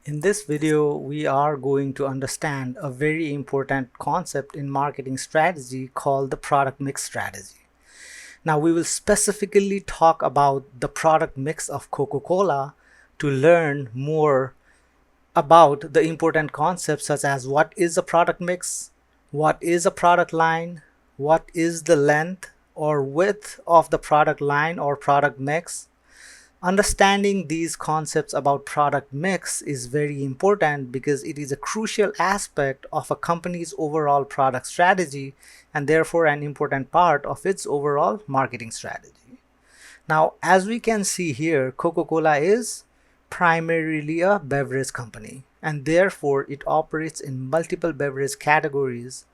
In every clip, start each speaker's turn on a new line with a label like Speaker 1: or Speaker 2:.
Speaker 1: In this video, we are going to understand a very important concept in marketing strategy called the product mix strategy. Now, we will specifically talk about the product mix of Coca-Cola to learn more about the important concepts such as what is a product mix, what is a product line, what is the length or width of the product line or product mix. Understanding these concepts about product mix is very important because it is a crucial aspect of a company's overall product strategy and therefore an important part of its overall marketing strategy. Now, as we can see here, Coca-Cola is primarily a beverage company and therefore it operates in multiple beverage categories,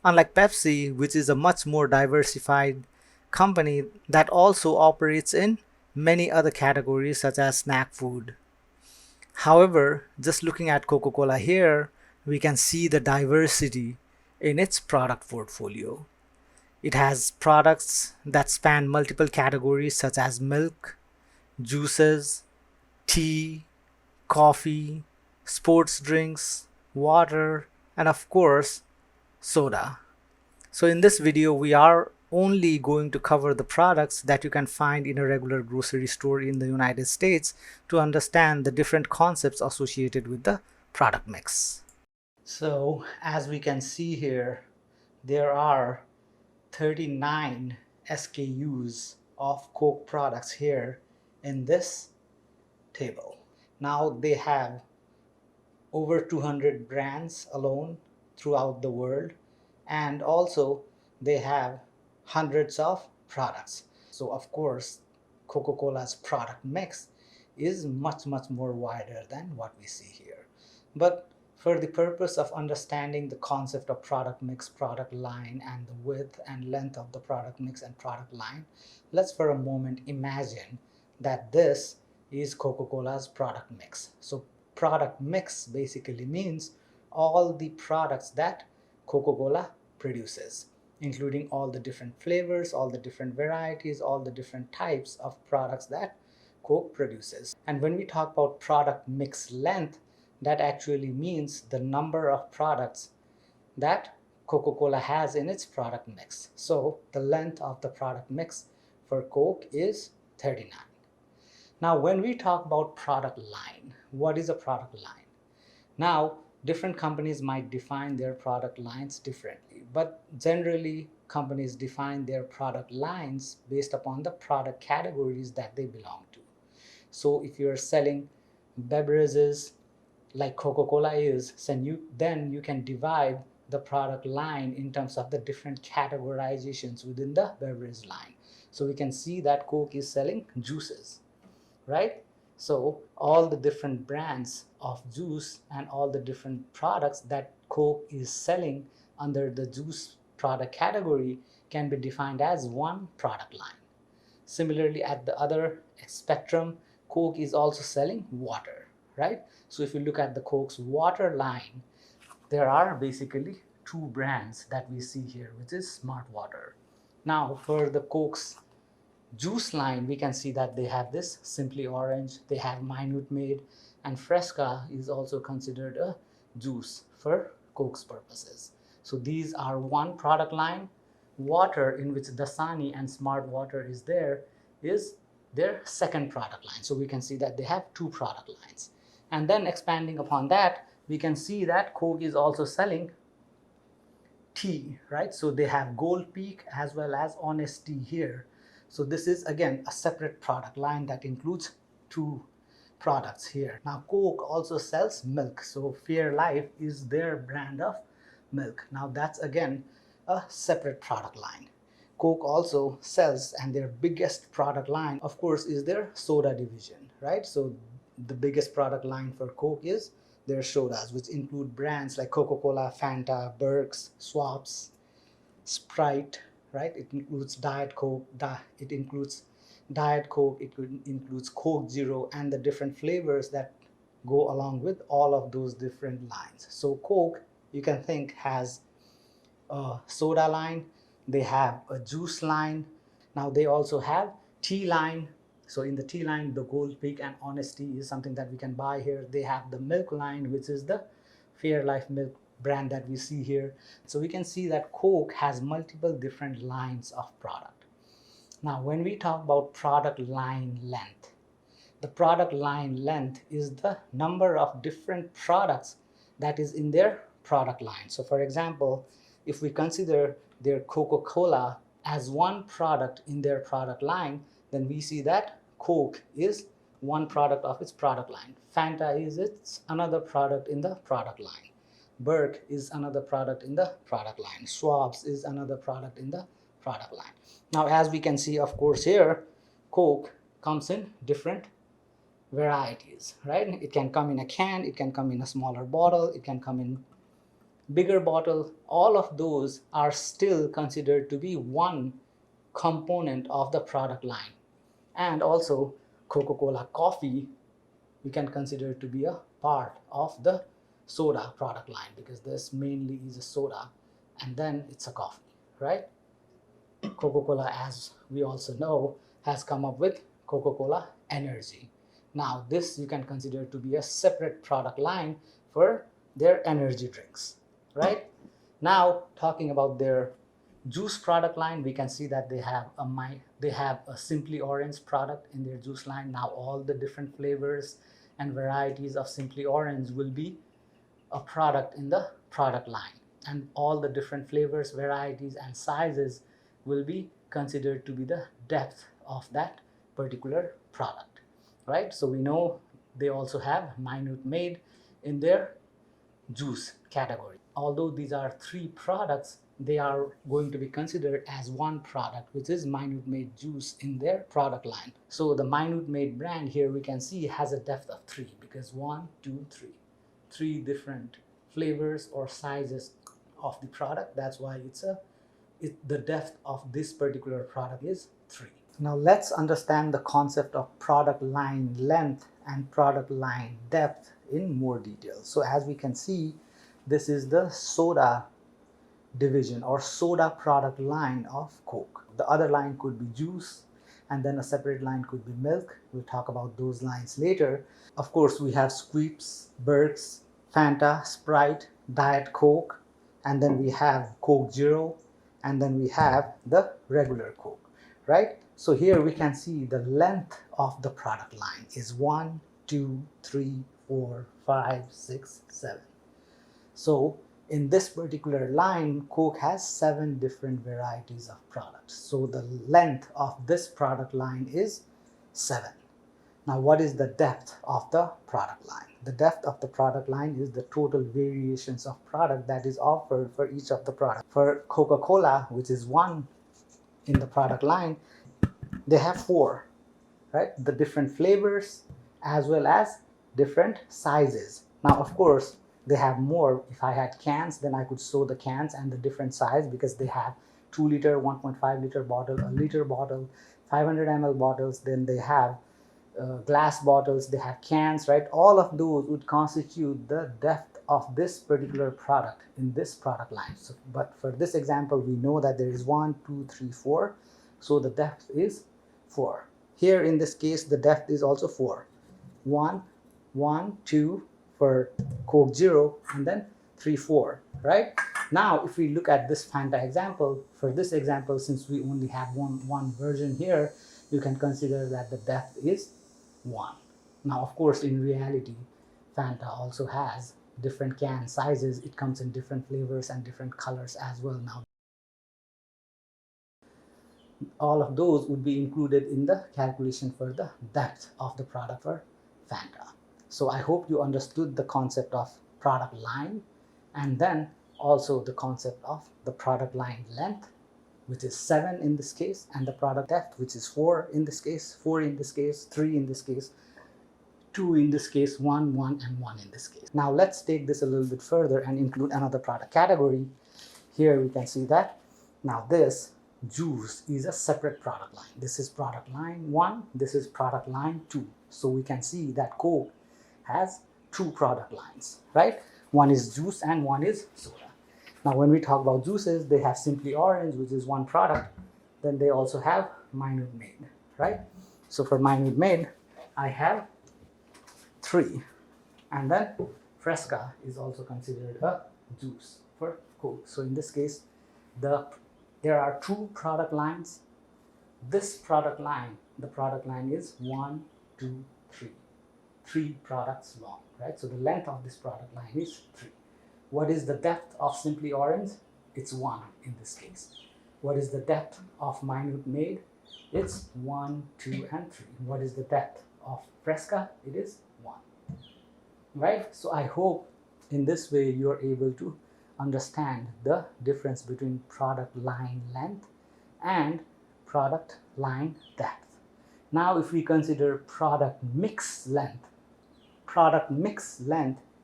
Speaker 1: unlike Pepsi, which is a much more diversified company that also operates in many other categories such as snack food. However, just looking at Coca-Cola here, we can see the diversity in its product portfolio. It has products that span multiple categories such as milk, juices, tea, coffee, sports drinks, water, and of course, soda. So in this video, we are only going to cover the products that you can find in a regular grocery store in the United States to understand the different concepts associated with the product mix. So as we can see here, there are 39 SKUs of Coke products here in this table. Now they have over 200 brands alone throughout the world, and also they have hundreds of products. So of course, Coca-Cola's product mix is much more wider than what we see here. But for the purpose of understanding the concept of product mix, product line, and the width and length of the product mix and product line, let's for a moment imagine that this is Coca-Cola's product mix. So product mix basically means all the products that Coca-Cola produces, including all the different flavors, all the different varieties, all the different types of products that Coke produces. And when we talk about product mix length, that actually means the number of products that Coca-Cola has in its product mix. So the length of the product mix for Coke is 39. Now, when we talk about product line, what is a product line? Now, different companies might define their product lines differently, but generally companies define their product lines based upon the product categories that they belong to. So if you're selling beverages like Coca-Cola is, then you can divide the product line in terms of the different categorizations within the beverage line. So we can see that Coke is selling juices, right? So all the different brands of juice and all the different products that Coke is selling under the juice product category can be defined as one product line. Similarly, at the other spectrum, Coke is also selling water, right? So if you look at the Coke's water line, there are basically two brands that we see here, which is Smart Water. Now for the Coke's juice line, we can see that they have this Simply Orange, they have Minute Maid, and Fresca is also considered a juice for Coke's purposes. So these are one product line. Water, in which Dasani and Smart Water is there, is their second product line. So we can see that they have two product lines. And then expanding upon that, we can see that Coke is also selling tea, right? So they have Gold Peak as well as Honest Tea here. So this is again a separate product line that includes two products here. Now Coke also sells milk. So Fair Life is their brand of milk. Now that's again a separate product line. Coke also sells, and their biggest product line of course is their soda division, right? So the biggest product line for Coke is their sodas, which include brands like Coca-Cola, Fanta, Burks, Schweppes, Sprite, right? It includes Diet Coke, it includes Coke Zero, and the different flavors that go along with all of those different lines. So Coke, you can think, has a soda line, they have a juice line, now they also have tea line, So in the tea line, the Gold Peak and Honesty is something that we can buy here. They have the milk line, which is the Fairlife milk brand that we see here. So we can see that Coke has multiple different lines of product. Now, when we talk about product line length, the product line length is the number of different products that is in their product line. So for example, if we consider their Coca-Cola as one product in their product line, then we see that Coke is one product of its product line. Fanta is its another product in the product line. Burke is another product in the product line. Schwab's is another product in the product line. Now, as we can see, of course, here, Coke comes in different varieties, right? It can come in a can, it can come in a smaller bottle, it can come in bigger bottle. All of those are still considered to be one component of the product line. And also Coca-Cola coffee, we can consider to be a part of the soda product line, because this mainly is a soda and then it's a coffee, right? Coca-Cola, as we also know, has come up with Coca-Cola Energy. Now this you can consider to be a separate product line for their energy drinks, right? Now talking about their juice product line, we can see that they have a Simply Orange product in their juice line. Now all the different flavors and varieties of Simply Orange will be a product in the product line, and all the different flavors, varieties and sizes will be considered to be the depth of that particular product, right? So we know they also have Minute Maid in their juice category. Although these are three products, they are going to be considered as one product, which is Minute Maid juice in their product line. So the Minute Maid brand here we can see has a depth of 3, because 1, 2, 3, 3 different flavors or sizes of the product. That's why the depth of this particular product is 3. Now let's understand the concept of product line length and product line depth in more detail. So as we can see, this is the soda division or soda product line of Coke. The other line could be juice, and then a separate line could be milk. We'll talk about those lines later. Of course, we have Squeeps, Burke's, Fanta, Sprite, Diet Coke, and then we have Coke Zero, and then we have the regular Coke, right? So here we can see the length of the product line is 1, 2, 3, 4, 5, 6, 7. So in this particular line, Coke has 7 different varieties of products. So the length of this product line is 7. Now, what is the depth of the product line? The depth of the product line is the total variations of product that is offered for each of the products. For Coca-Cola, which is 1 in the product line, they have 4, right? The different flavors as well as different sizes. Now, of course, they have more. If I had cans, then I could show the cans and the different size, because they have 2 liter, 1.5 liter bottle, a liter bottle, 500 ml bottles. Then they have glass bottles, they have cans, right? All of those would constitute the depth of this particular product in this product line. So, but for this example, we know that there is 1, 2, 3, 4. So the depth is 4. Here in this case, the depth is also 4. 1, 1, 2 for Coke Zero, and then 3, 4, right? Now, if we look at this Fanta example, for this example, since we only have one version here, you can consider that the depth is 1. Now, of course, in reality, Fanta also has different can sizes. It comes in different flavors and different colors as well. Now, all of those would be included in the calculation for the depth of the product for Fanta. So I hope you understood the concept of product line, and then also the concept of the product line length, which is 7 in this case, and the product depth, which is 4 in this case, 4 in this case, 3 in this case, 2 in this case, 1, 1, and 1 in this case. Now let's take this a little bit further and include another product category. Here we can see that now this juice is a separate product line. This is product line 1, this is product line 2. So we can see that Coke has 2 product lines, right? One is juice and one is soda. Now when we talk about juices, they have Simply Orange, which is one product. Then they also have Minute Maid, right? So for minute maid, I have 3. And then Fresca is also considered a juice for Coke. So in this case, there are 2 product lines. This product line, the product line is 1, 2, 3. 3 products long, right? So the length of this product line is 3. What is the depth of Simply Orange? It's 1 in this case. What is the depth of Minute Maid? It's 1, 2, and 3. What is the depth of Fresca? It is 1. Right? So I hope in this way you are able to understand the difference between product line length and product line depth. Now if we consider product mix length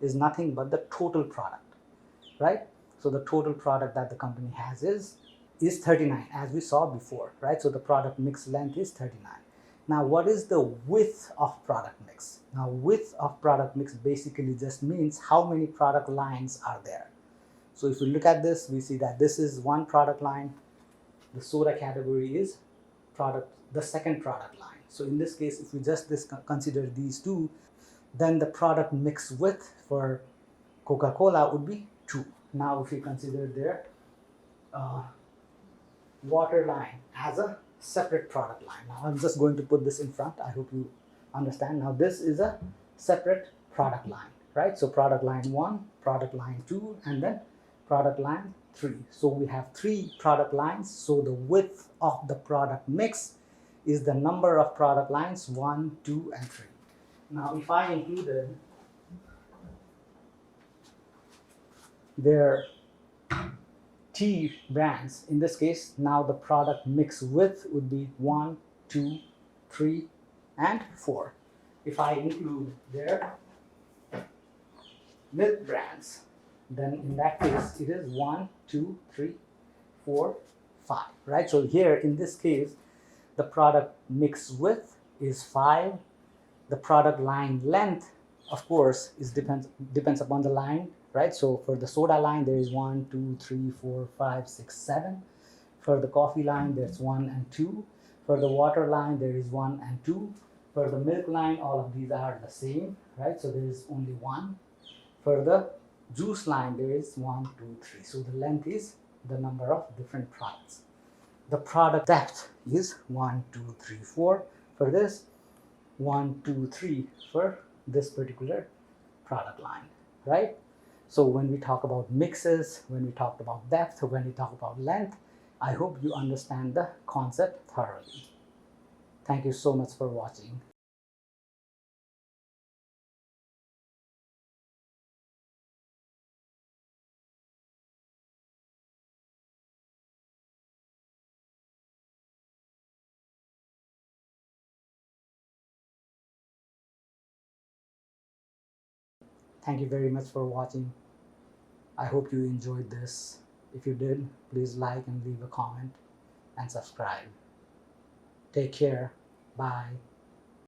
Speaker 1: is nothing but the total product, right? So the total product that the company has is 39, as we saw before, right? So the product mix length is 39. Now what is the width of product mix? Now width of product mix basically just means how many product lines are there. So if we look at this, we see that this is one product line. The soda category is the second product line. So in this case, if we just consider these 2, then the product mix width for Coca-Cola would be 2. Now if we consider their water line as a separate product line. Now I'm just going to put this in front. I hope you understand. Now this is a separate product line, right? So product line 1, product line 2, and then product line 3. So we have 3 product lines. So the width of the product mix is the number of product lines 1, 2, and 3. Now if I included their T brands, in this case, now the product mix width would be 1, 2, 3, and 4. If I include their milk brands, then in that case it is 1, 2, 3, 4, 5, right? So here in this case, the product mix width is 5. The product line length, of course, depends upon the line, right? So for the soda line, there is 1, 2, 3, 4, 5, 6, 7. For the coffee line, there's 1 and 2. For the water line, there is 1 and 2. For the milk line, all of these are the same, right? So there is only 1. For the juice line, there is 1, 2, 3. So the length is the number of different products. The product depth is 1, 2, 3, 4. For this, 1, 2, 3 for this particular product line, right? So when we talk about mixes, when we talk about depth, when we talk about length, I hope you understand the concept thoroughly. Thank you so much for watching. Thank you very much for watching. I hope you enjoyed this. If you did, please like and leave a comment and subscribe. Take care. Bye.